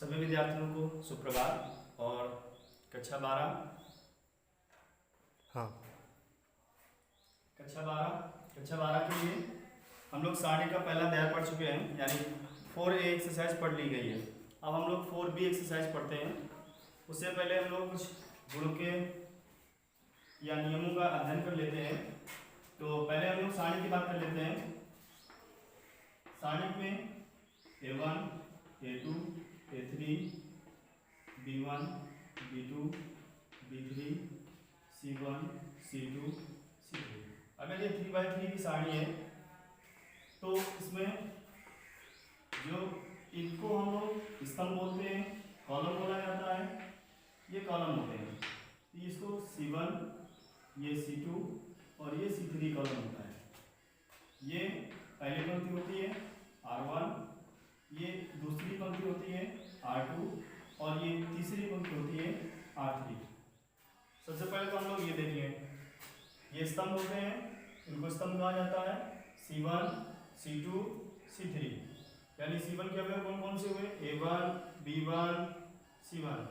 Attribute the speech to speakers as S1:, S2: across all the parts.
S1: सभी विद्यार्थियों को सुप्रभात। और कक्षा 12 कक्षा 12 के लिए हम लोग सारणी का पहला अध्याय पढ़ चुके हैं, यानी 4A एक्सरसाइज पढ़ ली गई है। अब हम लोग 4B एक्सरसाइज पढ़ते हैं। उससे पहले हम लोग कुछ गुणों के या नियमों का अध्ययन कर लेते हैं। तो पहले हम लोग सारणी की बात कर लेते हैं। सारणी में A1, A2, A3, B1, B2, B3, C1, C2, C3। अगर ये 3x3 की सारणी है तो इसमें जो इनको हम लोग स्तंभ बोलते हैं, कॉलम बोला जाता है, ये कॉलम होते हैं। तो इसको C1, ये C2 और ये C3 कॉलम होता है। ये पहली पंक्ति होती है R1, ये दूसरी पंक्ति होती है R2 और ये तीसरी पंक्ति होती है R3। सबसे पहले तो हम लोग ये देखिए, ये स्तंभ होते हैं, इनको स्तंभ कहा जाता है C1, C2, C3। यानी C1 के अवयव कौन कौन से हुए? A1, B1, C1।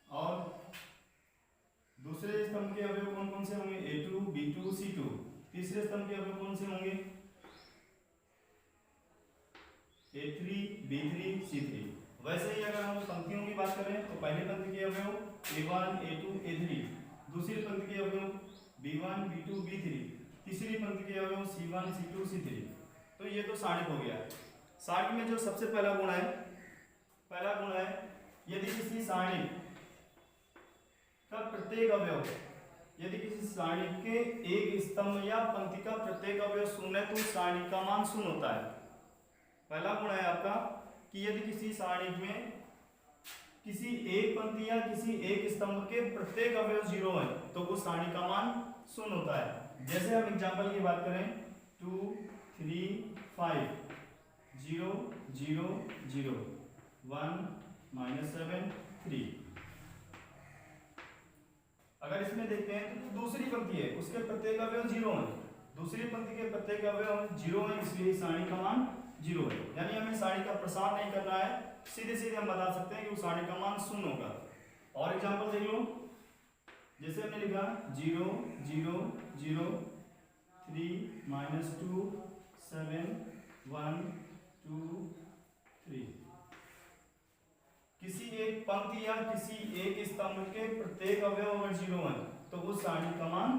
S1: और दूसरे स्तंभ के अवयव कौन कौन से होंगे? A2, B2, C2। तीसरे स्तंभ के अवयव कौन से होंगे? A3, B3, C3। वैसे ही अगर हम पंक्तियों की बात करें तो पहली पंक्ति के अवयव A1, A2, A3, दूसरी पंक्ति के अवयव B1, B2, B3, तीसरी पंक्ति के अवयव C1, C2, C3। तो ये तो सारणी हो गया। सारणी में जो सबसे पहला गुण है, यदि किसी सारणी का प्रत्येक अवयव, यदि किसी सारणी के एक स्तंभ या पंक्ति का प्रत्येक अवयव शून्य है तो सारणी का मान शून्य होता है। पहला गुण है आपका कि यदि किसी सारणी में किसी एक पंक्ति या किसी एक स्तंभ के प्रत्येक अवयव 0 है तो वो सारणी का मान शून्य होता है। जैसे हम एग्जांपल की बात करें 2, 3, 5, 0, 0, 0, 1, -7, 3। अगर इसमें देखते हैं तो दूसरी पंक्ति है, उसके प्रत्येक अवयव 0 है, दूसरी पंक्ति के प्रत्येक अवयव 0 है, इसलिए सारणी का मान 0 है। यानी हमें सारणी का प्रसार नहीं करना है, सीधे सीधे हम बता सकते हैं कि उस सारणी का मान शून्य होगा। और एग्जांपल देख लो, जैसे हमने लिखा 0, 0, 0, 3, -2, 7, 1, 2, 3। किसी एक पंक्ति या किसी एक स्तंभ के प्रत्येक अवयव अगर 0 है तो उस सारणी का मान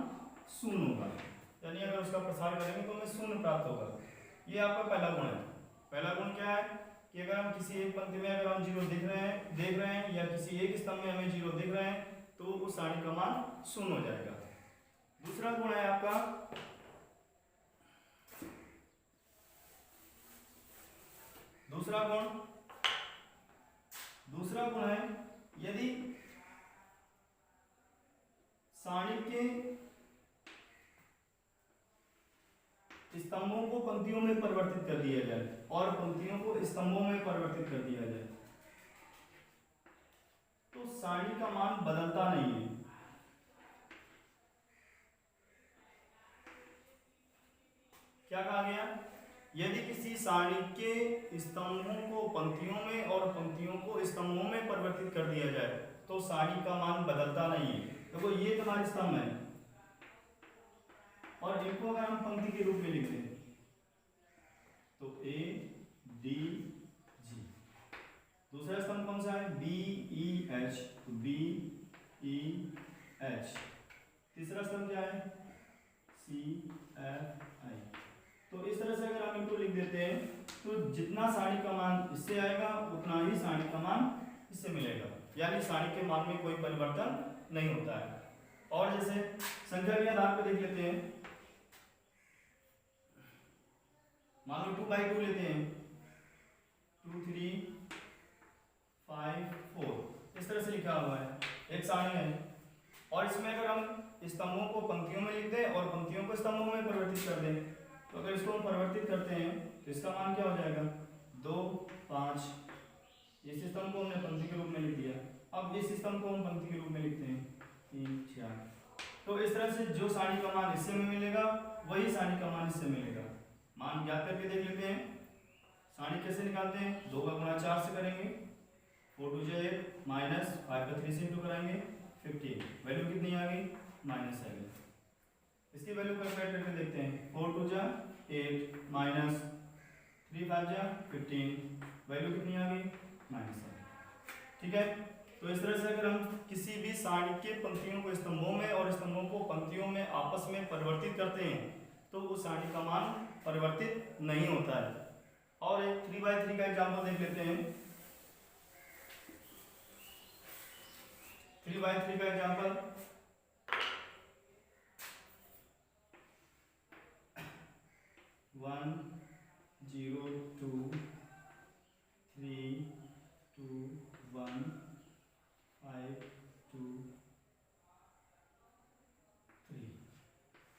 S1: शून्य होगा। यानी अगर उसका प्रसार करेंगे तो हमें शून्य प्राप्त होगा। ये आपका पहला गुण है। पहला गुण क्या है कि अगर हम किसी एक पंक्ति में अगर हम 0 देख रहे हैं या किसी एक स्तंभ में हमें 0 दिख रहे हैं तो उस सारणी का मान शून्य हो जाएगा। दूसरा गुण है आपका दूसरा गुण है यदि सारणी के स्तंभों को पंक्तियों में परिवर्तित कर दिया जाए और पंक्तियों को स्तंभों में परिवर्तित कर दिया जाए तो सारणी का मान बदलता नहीं है। क्या कहा गया? यदि किसी सारणी के स्तंभों को पंक्तियों में और पंक्तियों को स्तंभों में परिवर्तित कर दिया जाए तो सारणी का मान बदलता नहीं है। देखो ये तुम्हारे स्तंभ है और इनको अगर हम पंक्ति के रूप में लिखते हैं तो A, D, G। दूसरा स्तंभ कौन सा है? B, E, H, तो B, E, H। तीसरा स्तंभ क्या है? C, F, I। तो इस तरह से अगर हम इनको लिख देते हैं तो जितना सारणी का मान इससे आएगा उतना ही सारणी का मान इससे मिलेगा। यानी सारणी के मान में कोई परिवर्तन नहीं होता है। और जैसे संख्या के आधार पर देख लेते हैं, मान लो 2/2 लेते हैं, 2, 3, 5, 4, इस तरह से लिखा हुआ है, एक सारणी है। और इसमें अगर हम स्तंभों को पंक्तियों में लिख दें और पंक्तियों को स्तंभों में परिवर्तित कर दें तो अगर इसको हम परिवर्तित करते हैं तो इसका मान क्या हो जाएगा? 2, 5। इस स्तंभ को हमने पंक्ति के रूप में लिख दिया। अब इस स्तंभ को हम पंक्ति के रूप में लिखते हैं 3, 4। तो इस तरह से जो सारणी का मान इससे में मिलेगा वही सारणी का मान इससे मिलेगा। मान ज्ञात करके देख लेते हैं। सारणी कैसे निकालते हैं, 2 का गुणा 4 से करेंगे, 4 2 जा 8 माइनस 5 का 3 से इंटू कराएंगे 15, वैल्यू कितनी आ गई -7। इसकी वैल्यू कैलकुलेट करके देखते हैं, 4 2 जा 8 माइनस 3 5 जा 15, वैल्यू कितनी आ गई -7। ठीक है, तो इस तरह से अगर हम किसी भी सारणी के पंक्तियों को स्तंभों में और स्तंभों को पंक्तियों में आपस में परिवर्तित करते हैं तो उस सारणी का मान परिवर्तित नहीं होता है। और एक 3x3 का एग्जांपल देख लेते हैं। 3x3 का एग्जांपल, 1 0 2 3 2 1 5 2 3,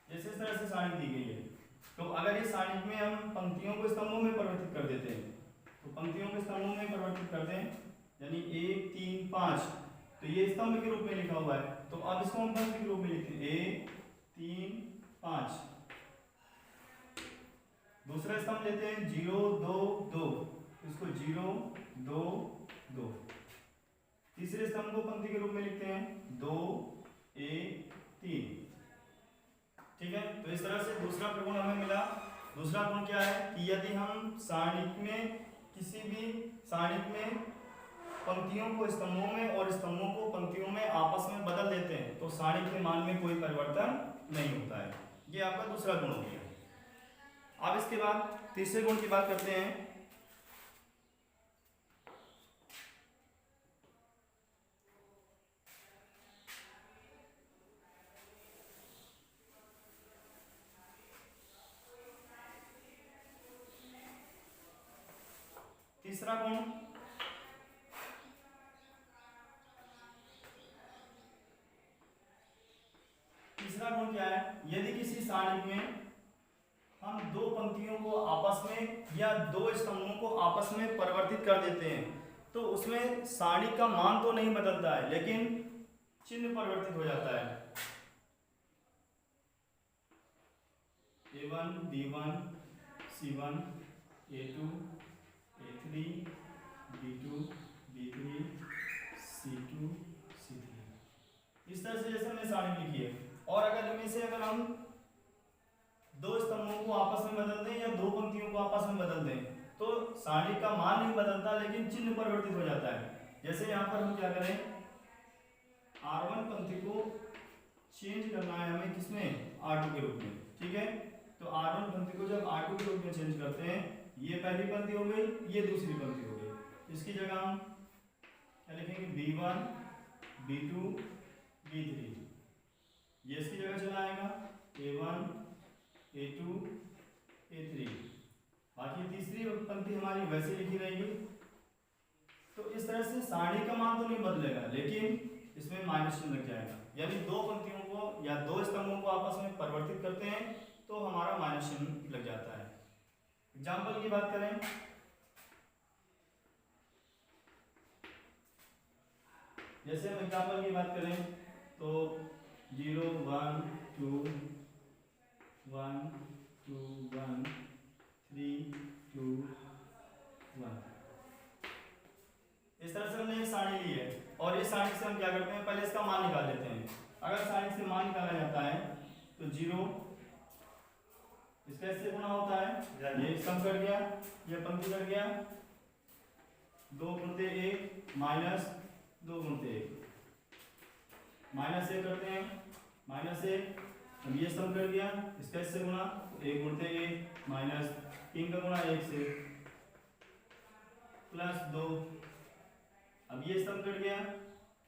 S1: जैसे इस तरह से सारणी दी गई है। तो अगर इस सारणी में हम पंक्तियों को स्तंभों में परिवर्तित कर देते हैं, तो पंक्तियों को स्तंभों में परिवर्तित कर दें, यानी 1 3 5, तो ये स्तंभ के रूप में लिखा हुआ है, तो अब इसको हम पंक्ति के रूप में लिखते हैं 1 3 5। दूसरा स्तंभ लेते हैं 0 2 2, इसको 0 2 2। तीसरे स्तंभ को पंक्ति के रूप में लिखते हैं 2 1 3। ठीक है, तो इस तरह से दूसरा प्रगुण हमें मिला। दूसरा गुण क्या है कि यदि हम सारणी में किसी भी सारणी में पंक्तियों को स्तंभों में और स्तंभों को पंक्तियों में आपस में बदल देते हैं तो सारणी के मान में कोई परिवर्तन नहीं होता है। ये आपका दूसरा गुण हो गया। अब इसके बाद तीसरे गुण की बात करते हैं। तीसरा गुण, तीसरा गुण क्या है, यदि किसी सारणी में हम दो पंक्तियों को आपस में या दो स्तंभों को आपस में परिवर्तित कर देते हैं तो उसमें सारणी का मान तो नहीं बदलता है लेकिन चिन्ह परिवर्तित हो जाता है। A1 B1 C1 A2 A3 B2 B3 C2 C3, इस तरह से जैसे हमने सारणी लिखी है। और अगर इनमें से अगर हम दो स्तंभों को आपस में बदल दें या दो पंक्तियों को आपस में बदल दें तो सारणी का मान नहीं बदलता लेकिन चिन्ह परिवर्तित हो जाता है। जैसे यहाँ पर हम क्या करें, R1 पंक्ति को चेंज करना है हमें किसमें, R2 के रूप में। ठीक है, तो R1 पंक्ति को जब R2 के रूप में चेंज करते हैं, ये पहली पंक्ति हो गई, ये दूसरी पंक्ति हो गई। इसकी जगह हम क्या लिखेंगे, B1 B2 B3, ये इसकी जगह चला आएगा A1 A2 A3, बाकी तीसरी पंक्ति हमारी वैसे लिखी रहेगी। तो इस तरह से सारणी का मान तो नहीं बदलेगा लेकिन इसमें माइनस चिन्ह लग जाएगा, यानी दो पंक्तियों को या दो स्तंभों को आपस में परिवर्तित करते हैं तो हमारा माइनस चिन्ह लग जाता है। एग्जाम्पल की बात करें, जैसे हम एग्जाम्पल की बात करें तो 0 1 2 1 2 1 3 2 1, इस तरह से हमने एक सारणी ली है और इस सारणी से हम क्या करते हैं, पहले इसका मान निकाल लेते हैं। अगर सारणी से मान निकाला जाता है तो 0 इसका इससे गुणा होता है, ये सम कर गया, ये पंक्ति कर गया, 2 गुणते 1 माइनस 2 गुणते 1, माइनस 1 करते हैं, माइनस 1, अब ये सम कर गया, इसका इससे गुणा, 1 गुणते 1 माइनस 3 का गुणा 1 से प्लस 2, अब ये सम कर गया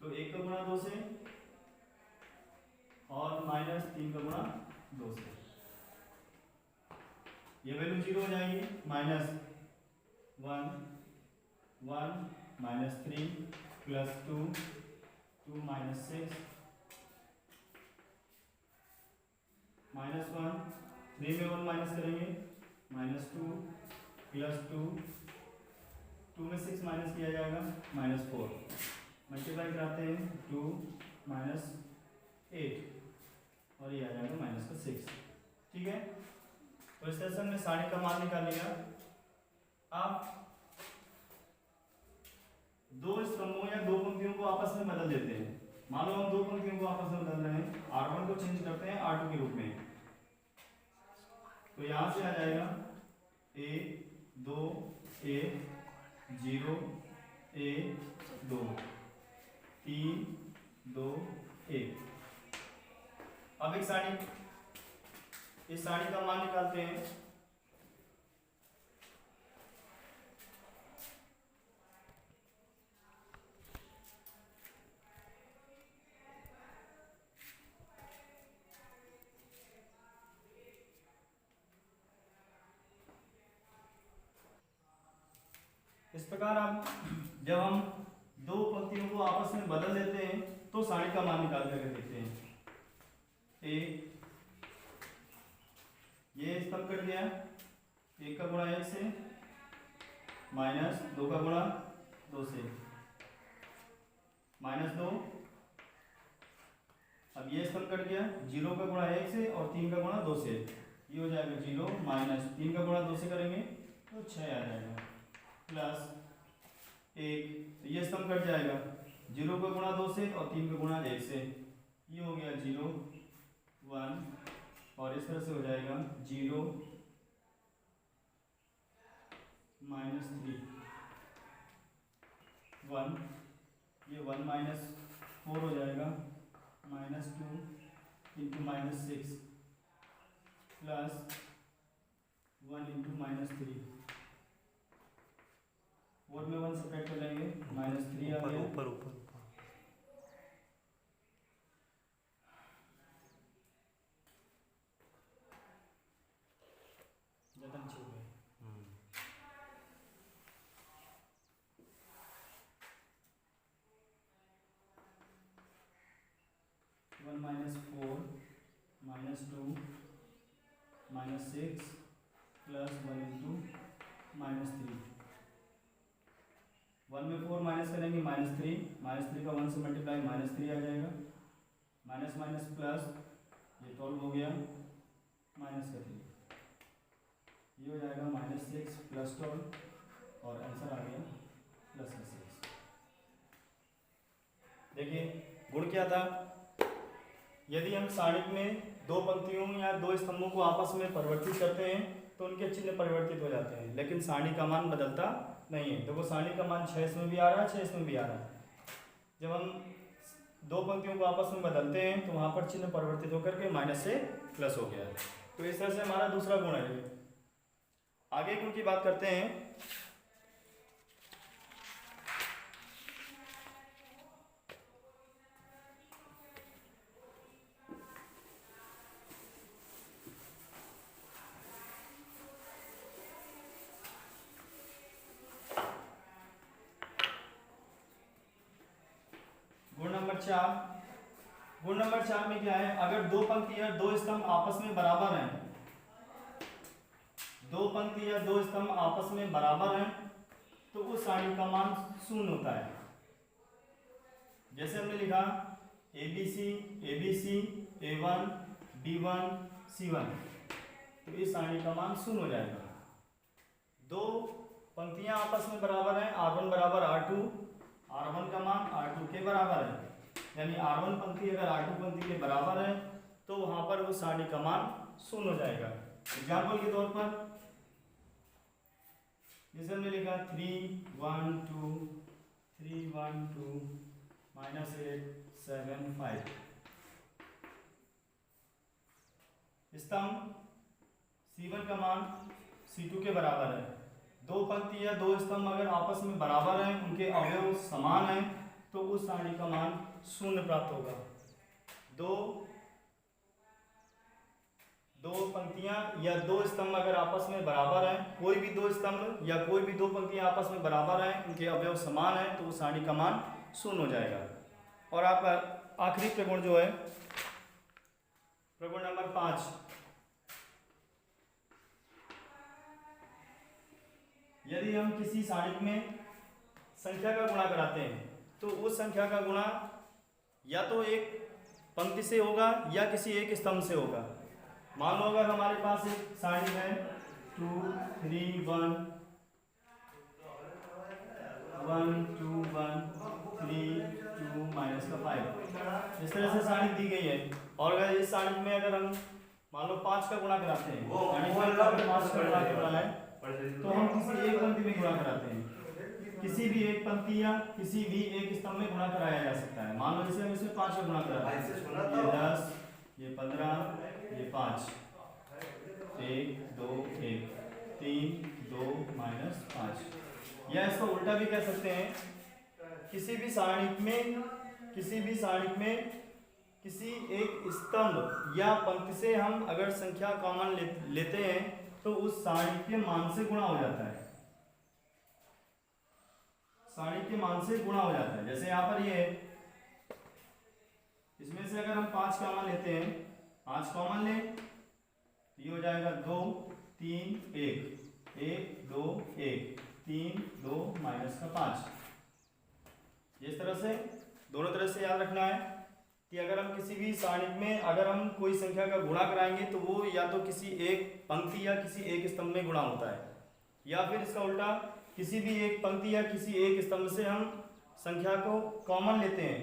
S1: तो 1 का गुणा 2 से और माइनस 3 का गुणा 2 से, ये वैल्यू 0 हो जाएगी, minus 1 1 minus 3 plus 2 2 minus 6 minus 1, 3 में 1 माइनस करेंगे, माइनस 2 प्लस 2 2 में 6 माइनस किया जाएगा, माइनस 4, मल्टीप्लाई कराते हैं 2 माइनस 8 और ये आ जाएगा माइनस का 6। ठीक है, तो इस तरह से हमने सारणी का मान निकाल लिया। आप दो स्तंभों या दो पंक्तियों को आपस में बदल देते हैं। मान लो हम दो पंक्तियों को आपस में बदल रहे हैं, R1 को चेंज करते हैं R2 के रूप में, तो यहां से आ जाएगा A2 A0 A2 3 2 1। अब एक सारणी, इस सारणी का मान निकालते हैं। इस प्रकार आप जब हम दो पंक्तियों को आपस में बदल देते हैं तो सारणी का मान निकाल करके देखते हैं। ये स्तंभ कट गया, 1 का गुणा 1 से माइनस 2 का गुणा 2 से -2। अब ये स्तंभ कट गया, 0 का गुणा 1 से और 3 का गुणा 2 से, ये हो जाएगा 0 माइनस 3 का गुणा 2 से करेंगे तो 6 आ जाएगा प्लस 1। तो ये स्तंभ कट जाएगा, 0 का गुणा 2 से और 3 का गुणा 1 से, ये हो गया 0 1 और इस तरह से हो जाएगा 0 -3 1, ये 1 -4 हो जाएगा -2 इंटू -6 प्लस 1 इंटू -3, 4 में 1 सेपरेट कर लेंगे, -3 आ गया
S2: ऊपर ऊपर
S1: जतन छू गए। 1 -4 -2 -6 प्लस 1 इंटू -3, 1 में 4 माइनस करेंगे -3 का 1 से मल्टीप्लाई -3 आ जाएगा, माइनस माइनस प्लस, ये 12 हो गया माइनस का 3, ये हो जाएगा -6 प्लस 12 और आंसर आ गया प्लस का 6। देखिए गुण क्या था, यदि हम सारणी में दो पंक्तियों या दो स्तंभों को आपस में परिवर्तित करते हैं तो उनके चिन्ह परिवर्तित हो जाते हैं, लेकिन सारणी का मान बदलता नहीं है। देखो सारणी का मान 6 इसमें भी आ रहा है, 6 इसमें भी आ रहा है। जब हम दो पंक्तियों को आपस में बदलते हैं तो वहां पर चिन्ह परिवर्तित होकर के माइनस से प्लस हो गया है। तो इस तरह से हमारा दूसरा गुण है। आगे गुण की बात करते हैं। गुण नंबर 4 में क्या है, अगर दो पंक्ति या दो स्तंभ आपस में बराबर हैं, दो पंक्ति या दो स्तंभ आपस में बराबर हैं तो उस सारणी का मान शून्य होता है। जैसे हमने लिखा ABC ABC A1 B1 C1, तो इस सारणी का मान शून्य हो जाएगा। दो पंक्तियां आपस में बराबर हैं, R1 बराबर R2, R1 का मान R2 के बराबर है, यानी R1 पंक्ति अगर R2 पंक्ति के बराबर है तो वहां पर उस सारणी का मान शून्य हो जाएगा। एग्जाम्पल के तौर पर जैसे हमने लिखा 3 1 2 3 1 2 -8 7 5, स्तंभ C1 का मान C2 के बराबर है। दो पंक्ति या दो स्तंभ अगर आपस में बराबर हैं, उनके अवयव समान हैं, तो उस सारणी का मान शून्य प्राप्त होगा। दो पंक्तियां या दो स्तंभ अगर आपस में बराबर हैं, कोई भी दो स्तंभ या कोई भी दो पंक्तियां आपस में बराबर हैं, उनके अवयव समान हैं, तो उस सारणी का मान शून्य हो जाएगा। और आपका आखिरी प्रगुण जो है, प्रगुण नंबर 5, यदि हम किसी सारणी में संख्या का गुणा कराते हैं तो उस संख्या का गुणा या तो एक पंक्ति से होगा या किसी एक स्तंभ से होगा। मान लो अगर हमारे पास एक सारणी है 2 3 1 1 2 1 3 2 माइनस का 5। इस तरह से सारणिक दी गई है। और अगर इस सारणिक में अगर हम मान लो 5 का गुणा कराते हैं, सारणिक में अगर 5 का गुणा करना है तो हम किसी एक पंक्ति में गुणा कराते हैं। किसी भी एक पंक्ति या किसी भी एक स्तंभ में गुणा कराया जा सकता है। मान लो जैसे हम इसमें 5 का गुणा कराते हैं, ये 10, ये 15, ये 5, 1 2 1 3 2 माइनस 5। या इसको उल्टा भी कह सकते हैं, किसी भी सारणिक में किसी एक स्तंभ या पंक्ति से हम अगर संख्या कॉमन लेते हैं तो उस सारणिक के मान से गुणा हो जाता है। सारणिक के मान से गुणा हो जाता है। जैसे यहाँ पर ये है, इसमें से अगर हम 5 कॉमन लेते हैं, 5 कॉमन लें तो ये हो जाएगा 2 3 1 1 2 1 3 2 माइनस का 5। इस तरह से दोनों तरह से याद रखना है कि अगर हम किसी भी सारणिक में अगर हम कोई संख्या का गुणा कराएंगे तो वो या तो किसी एक पंक्ति या किसी एक स्तंभ में गुणा होता है, या फिर इसका उल्टा किसी भी एक पंक्ति या किसी एक स्तंभ से हम संख्या को कॉमन लेते हैं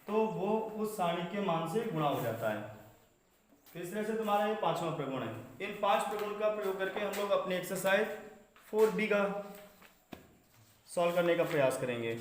S1: तो वो उस सारणिक के मान से गुणा हो जाता है। तो इस तरह से तुम्हारा ये 5वां प्रगुण है। इन 5 प्रगुण का प्रयोग करके हम लोग अपने एक्सरसाइज 4B का सॉल्व करने का प्रयास करेंगे।